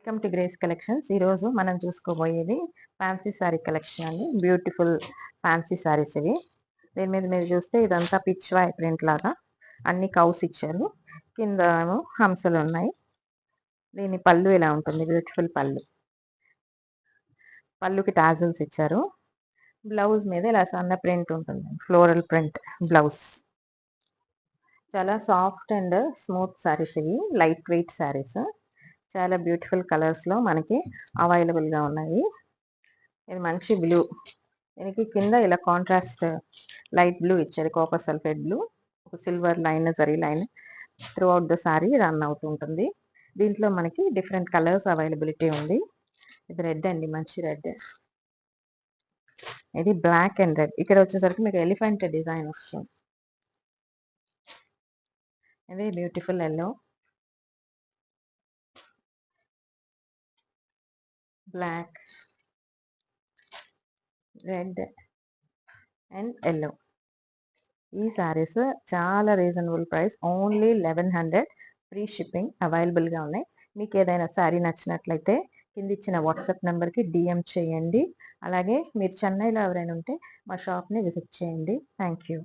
Welcome to grace collections. ఈరోజు మనం చూసుకోబోయేది fancy sari collection అండి. బ్యూటిఫుల్ ఫ్యాన్సీ శారీస్ ఇవి. దీని మీద మీరు చూస్తే ఇదంతా పిచ్ వై ప్రింట్ లాగా అన్ని కౌస్ ఇచ్చారు. కింద ఏమో హంసలు ఉన్నాయి. దీని పళ్ళు ఇలా ఉంటుంది, బ్యూటిఫుల్ పళ్ళు. పళ్ళుకి టాజల్స్ ఇచ్చారు. బ్లౌజ్ మీద ఇలా సన్న ప్రింట్ ఉంటుంది, ఫ్లోరల్ ప్రింట్ బ్లౌజ్. చాలా సాఫ్ట్ అండ్ స్మూత్ శారీస్ ఇవి, లైట్ వెయిట్ శారీస్. చాలా బ్యూటిఫుల్ కలర్స్లో మనకి అవైలబుల్గా ఉన్నాయి. ఇది మంచి బ్లూ, దీనికి కింద ఇలా కాంట్రాస్ట్ లైట్ బ్లూ ఇచ్చారు, కాపర్ సల్ఫేట్ బ్లూ. ఒక silver line, zari line through out the sorry run అవుతుంటుంది. దీంట్లో మనకి డిఫరెంట్ కలర్స్ అవైలబిలిటీ ఉంది. ఇది రెడ్ అండి, మంచి రెడ్. ఇది బ్లాక్ అండ్ రెడ్. ఇక్కడ వచ్చేసరికి మీకు ఎలిఫెంట్ డిజైన్ వస్తుంది. ఇది beautiful yellow, black, red and yellow. ఈ శారీస్ చాలా reasonable price, only 1100. Free shipping అవైలబుల్గా ఉన్నాయి. మీకు ఏదైనా శారీ నచ్చినట్లయితే కింద ఇచ్చిన వాట్సాప్ నెంబర్కి డిఎం చేయండి. అలాగే మీరు చెన్నైలో ఎవరైనా ఉంటే మా షాప్ని విజిట్ చేయండి. Thank you.